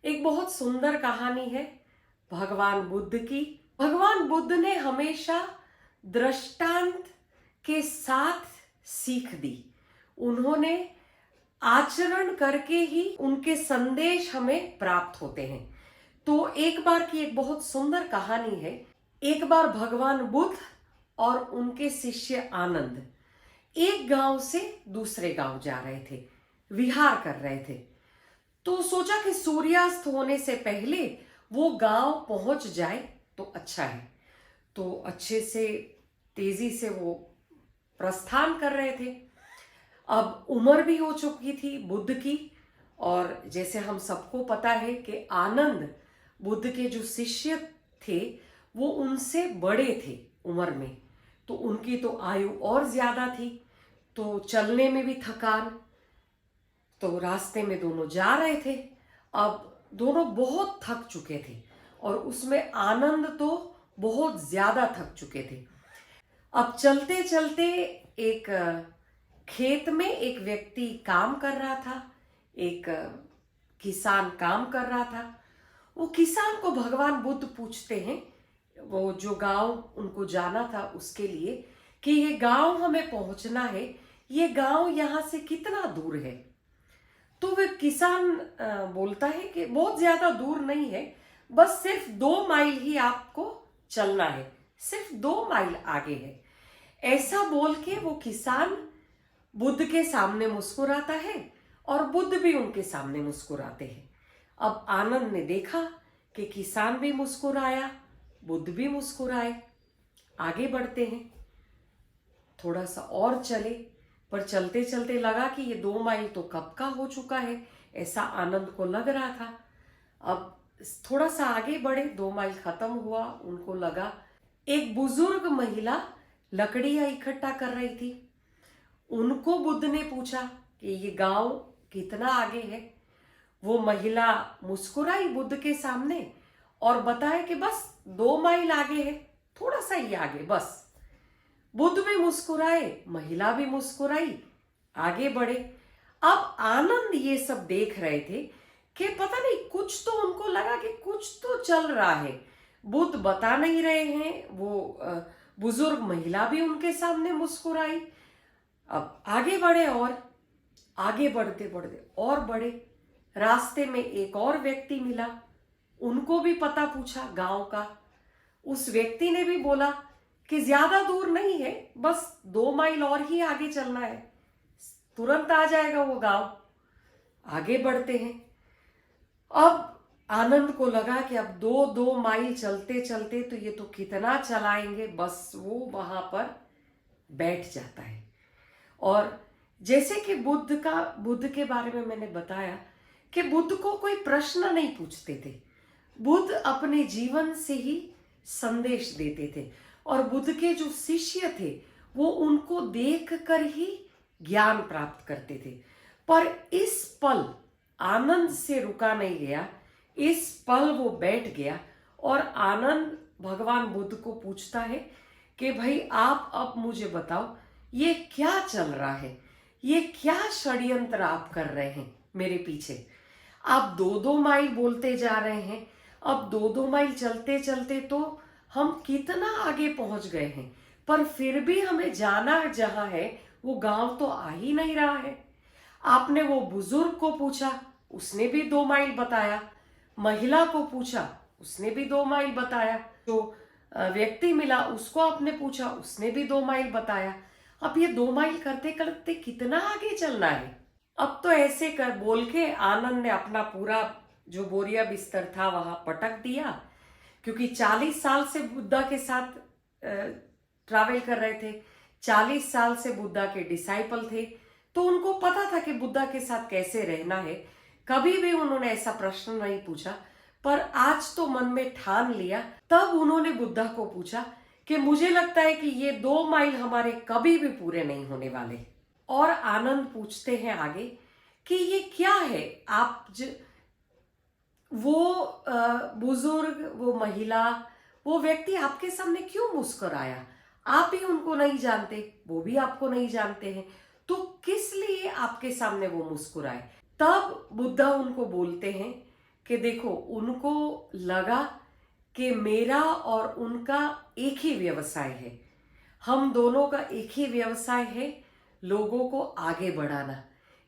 एक बहुत सुंदर कहानी है भगवान बुद्ध की। भगवान बुद्ध ने हमेशा दृष्टांत के साथ सीख दी। उन्होंने आचरण करके ही उनके संदेश हमें प्राप्त होते हैं। तो एक बार की एक बहुत सुंदर कहानी है। एक बार भगवान बुद्ध और उनके शिष्य आनंद एक गांव से दूसरे गांव जा रहे थे, विहार कर रहे थे। तो सोचा कि सूर्यास्त होने से पहले वो गांव पहुंच जाए तो अच्छा है। तो अच्छे से तेजी से वो प्रस्थान कर रहे थे। अब उम्र भी हो चुकी थी बुद्ध की, और जैसे हम सबको पता है कि आनंद बुद्ध के जो शिष्य थे वो उनसे बड़े थे उम्र में, तो उनकी तो आयु और ज्यादा थी, तो चलने में भी थकान। तो रास्ते में दोनों जा रहे थे। अब दोनों बहुत थक चुके थे और उसमें आनंद तो बहुत ज्यादा थक चुके थे। अब चलते चलते एक खेत में एक व्यक्ति काम कर रहा था, एक किसान काम कर रहा था। वो किसान को भगवान बुद्ध पूछते हैं, वो जो गांव उनको जाना था उसके लिए, कि ये गांव हमें पहुंचना है, ये गांव यहाँ से कितना दूर है। तो वह किसान बोलता है कि बहुत ज्यादा दूर नहीं है, बस सिर्फ 2 माइल ही आपको चलना है, सिर्फ 2 माइल आगे है। ऐसा बोल के वो किसान बुद्ध के सामने मुस्कुराता है और बुद्ध भी उनके सामने मुस्कुराते हैं। अब आनंद ने देखा कि किसान भी मुस्कुराया, बुद्ध भी मुस्कुराए। आगे बढ़ते हैं, थोड़ा सा और चले, पर चलते चलते लगा कि ये 2 माइल तो कब का हो चुका है, ऐसा आनंद को लग रहा था। अब थोड़ा सा आगे बढ़े, 2 माइल खत्म हुआ, उनको लगा एक बुजुर्ग महिला लकड़ियां इकट्ठा कर रही थी। उनको बुद्ध ने पूछा कि ये गांव कितना आगे है। वो महिला मुस्कुराई बुद्ध के सामने और बताया कि बस 2 माइल आगे है, थोड़ा सा ही आगे बस। बुद्ध भी मुस्कुराए, महिला भी मुस्कुराई, आगे बढ़े। अब आनंद ये सब देख रहे थे कि पता नहीं, कुछ तो उनको लगा कि कुछ तो चल रहा है। बुद्ध बता नहीं रहे हैं, वो बुजुर्ग महिला भी उनके सामने मुस्कुराई। अब आगे बढ़े और आगे बढ़ते बढ़ते और बढ़े। रास्ते में एक और व्यक्ति मिला, उनको भी पता पूछा गांव का। उस व्यक्ति ने भी बोला कि ज्यादा दूर नहीं है, बस 2 माइल और ही आगे चलना है, तुरंत आ जाएगा वो गांव। आगे बढ़ते हैं। अब आनंद को लगा कि अब 2 माइल चलते चलते तो ये तो कितना चलाएंगे, बस वो वहां पर बैठ जाता है। और जैसे कि बुद्ध के बारे में मैंने बताया कि बुद्ध को कोई प्रश्न नहीं पूछते थे, बुद्ध अपने जीवन से ही संदेश देते थे। और बुद्ध के जो शिष्य थे वो उनको देख कर ही ज्ञान प्राप्त करते थे। पर इस पल आनंद से रुका नहीं गया। इस पल वो बैठ गया और आनंद भगवान बुद्ध को पूछता है कि भाई आप अब मुझे बताओ, ये क्या चल रहा है, ये क्या षड्यंत्र आप कर रहे हैं मेरे पीछे। आप 2-2 माइल बोलते जा रहे हैं, अब 2-2 माइल चलते चलते तो हम कितना आगे पहुंच गए हैं, पर फिर भी हमें जाना जहां है वो गांव तो आ ही नहीं रहा है। आपने वो बुजुर्ग को पूछा, उसने भी 2 माइल बताया। महिला को पूछा, उसने भी 2 माइल बताया। जो व्यक्ति मिला उसको आपने पूछा, उसने भी 2 माइल बताया। अब ये 2 माइल करते करते कितना आगे चलना है। अब तो ऐसे कर बोल के आनंद ने अपना पूरा जो बोरिया बिस्तर था वहां पटक दिया, क्योंकि 40 साल से बुद्धा के साथ ट्रैवल कर रहे थे, 40 साल से बुद्धा के डिसाइपल थे, तो उनको पता था कि बुद्धा के साथ कैसे रहना है। कभी भी उन्होंने ऐसा प्रश्न नहीं पूछा, पर आज तो मन में ठान लिया। तब उन्होंने बुद्धा को पूछा कि मुझे लगता है कि ये 2 माइल हमारे कभी भी पूरे नहीं होने वाले। और आनंद पूछते हैं आगे कि ये क्या है, आप वो बुजुर्ग, वो महिला, वो व्यक्ति आपके सामने क्यों मुस्कुराया? आप ही उनको नहीं जानते, वो भी आपको नहीं जानते हैं, तो किस लिए आपके सामने वो मुस्कुराए? तब बुद्धा उनको बोलते हैं कि देखो, उनको लगा कि मेरा और उनका एक ही व्यवसाय है, हम दोनों का एक ही व्यवसाय है, लोगों को आगे बढ़ाना।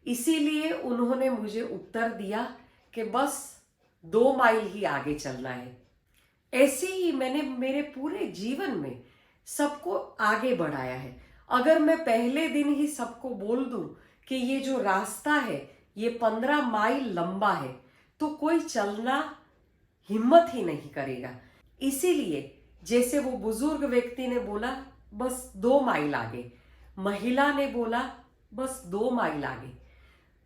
इसीलिए उन्होंने मुझे उत्तर दिया कि बस 2 माइल ही आगे चलना है। ऐसे ही मैंने मेरे पूरे जीवन में सबको आगे बढ़ाया है। अगर मैं पहले दिन ही सबको बोल दूं कि ये जो रास्ता है ये 15 माइल लंबा है, तो कोई चलना हिम्मत ही नहीं करेगा। इसीलिए जैसे वो बुजुर्ग व्यक्ति ने बोला बस 2 माइल आगे, महिला ने बोला बस 2 माइल आगे,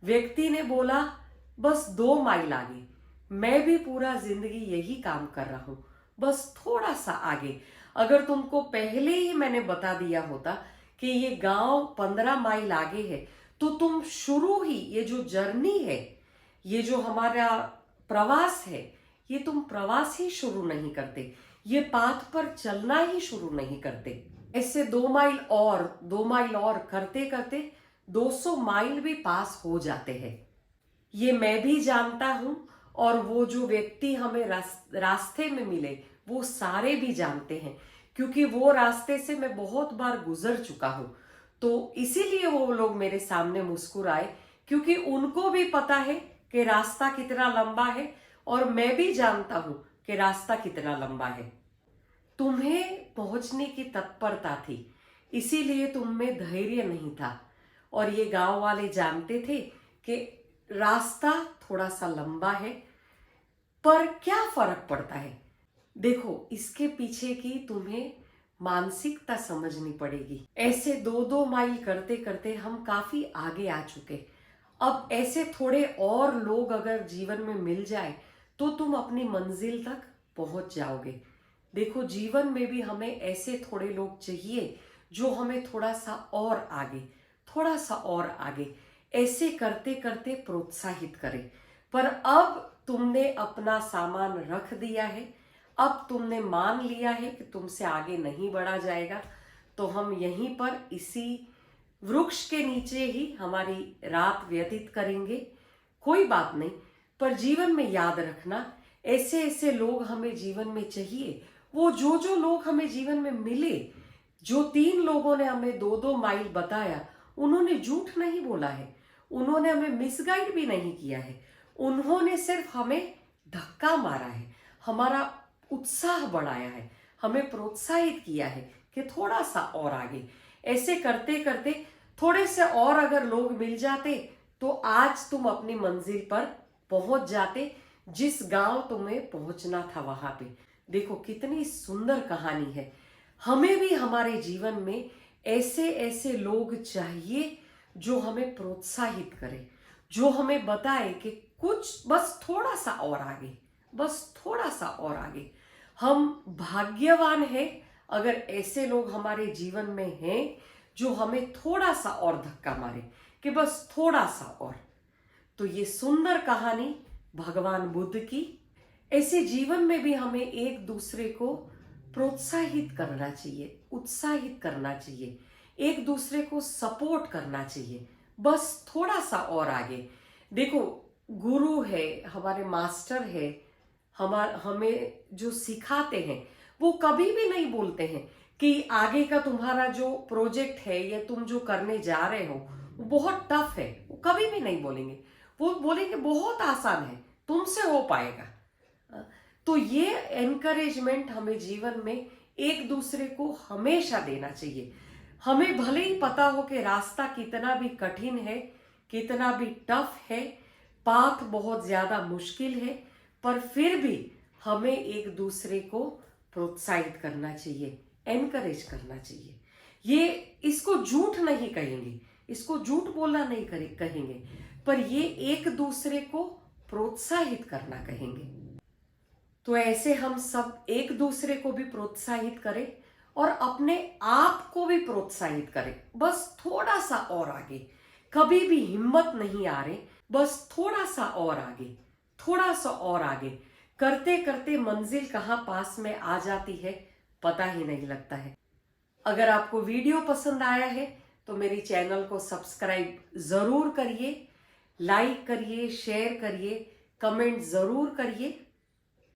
व्यक्ति ने बोला बस 2 माइल आगे, मैं भी पूरा जिंदगी यही काम कर रहा हूं, बस थोड़ा सा आगे। अगर तुमको पहले ही मैंने बता दिया होता कि ये गांव 15 माइल आगे है, तो तुम शुरू ही ये जो जर्नी है, ये जो हमारा प्रवास है, ये तुम प्रवास ही शुरू नहीं करते, ये पाथ पर चलना ही शुरू नहीं करते। ऐसे 2 माइल और करते करते 200 माइल भी पास हो जाते हैं। ये मैं भी जानता हूं, और वो जो व्यक्ति हमें रास्ते में मिले वो सारे भी जानते हैं, क्योंकि वो रास्ते से मैं बहुत बार गुजर चुका हूं। तो इसीलिए वो लोग मेरे सामने मुस्कुराए, क्योंकि उनको भी पता है कि रास्ता कितना लंबा है, और मैं भी जानता हूं कि रास्ता कितना लंबा है। तुम्हें पहुंचने की तत्परता थी, इसीलिए तुम में धैर्य नहीं था, और ये गांव वाले जानते थे कि रास्ता थोड़ा सा लंबा है, पर क्या फर्क पड़ता है। देखो, इसके पीछे की तुम्हें मानसिकता समझनी पड़ेगी। ऐसे 2-2 माइल करते करते हम काफी आगे आ चुके। अब ऐसे थोड़े और लोग अगर जीवन में मिल जाए तो तुम अपनी मंजिल तक पहुंच जाओगे। देखो, जीवन में भी हमें ऐसे थोड़े लोग चाहिए जो हमें थोड़ा सा और आगे, थोड़ा सा और आगे ऐसे करते करते प्रोत्साहित करें। पर अब तुमने अपना सामान रख दिया है, अब तुमने मान लिया है कि तुमसे आगे नहीं बढ़ा जाएगा, तो हम यहीं पर इसी वृक्ष के नीचे ही हमारी रात व्यतीत करेंगे। कोई बात नहीं, पर जीवन में याद रखना, ऐसे ऐसे लोग हमें जीवन में चाहिए। वो जो लोग हमें जीवन में मिले, जो 3 लोगों ने हमें 2-2 माइल बताया, उन्होंने झूठ नहीं बोला है, उन्होंने हमें मिसगाइड भी नहीं किया है, उन्होंने सिर्फ हमें धक्का मारा है, हमारा उत्साह बढ़ाया है, हमें प्रोत्साहित किया है कि थोड़ा सा और आगे। ऐसे करते करते थोड़े से और अगर लोग मिल जाते तो आज तुम अपनी मंजिल पर पहुंच जाते, जिस गांव तुम्हें पहुंचना था वहां पे। देखो, कितनी सुंदर कहानी है। हमें भी हमारे जीवन में ऐसे ऐसे लोग चाहिए जो हमें प्रोत्साहित करे, जो हमें बताए कि कुछ बस थोड़ा सा और आगे, बस थोड़ा सा और आगे। हम भाग्यवान हैं अगर ऐसे लोग हमारे जीवन में हैं जो हमें थोड़ा सा और धक्का मारे कि बस थोड़ा सा और। तो ये सुंदर कहानी भगवान बुद्ध की। ऐसे जीवन में भी हमें एक दूसरे को प्रोत्साहित करना चाहिए, उत्साहित करना चाहिए, एक दूसरे को सपोर्ट करना चाहिए, बस थोड़ा सा और आगे। देखो, गुरु है, हमारे मास्टर है, हमें जो सिखाते हैं वो कभी भी नहीं बोलते हैं कि आगे का तुम्हारा जो प्रोजेक्ट है या तुम जो करने जा रहे हो वो बहुत टफ है, वो कभी भी नहीं बोलेंगे। वो बोलेंगे बहुत आसान है, तुमसे हो पाएगा। तो ये एनकरेजमेंट हमें जीवन में एक दूसरे को हमेशा देना चाहिए। हमें भले ही पता हो कि रास्ता कितना भी कठिन है, कितना भी टफ है, पाथ बहुत ज्यादा मुश्किल है, पर फिर भी हमें एक दूसरे को प्रोत्साहित करना चाहिए, एनकरेज करना चाहिए। ये इसको झूठ नहीं कहेंगे, इसको झूठ बोलना नहीं कहेंगे, पर ये एक दूसरे को प्रोत्साहित करना कहेंगे। तो ऐसे हम सब एक दूसरे को भी प्रोत्साहित करें और अपने आप को भी प्रोत्साहित करें, बस थोड़ा सा और आगे। कभी भी हिम्मत नहीं आ रही, बस थोड़ा सा और आगे, थोड़ा सा और आगे करते करते मंजिल कहाँ पास में आ जाती है पता ही नहीं लगता है। अगर आपको वीडियो पसंद आया है तो मेरी चैनल को सब्सक्राइब जरूर करिए, लाइक करिए, शेयर करिए, कमेंट ज़रूर करिए।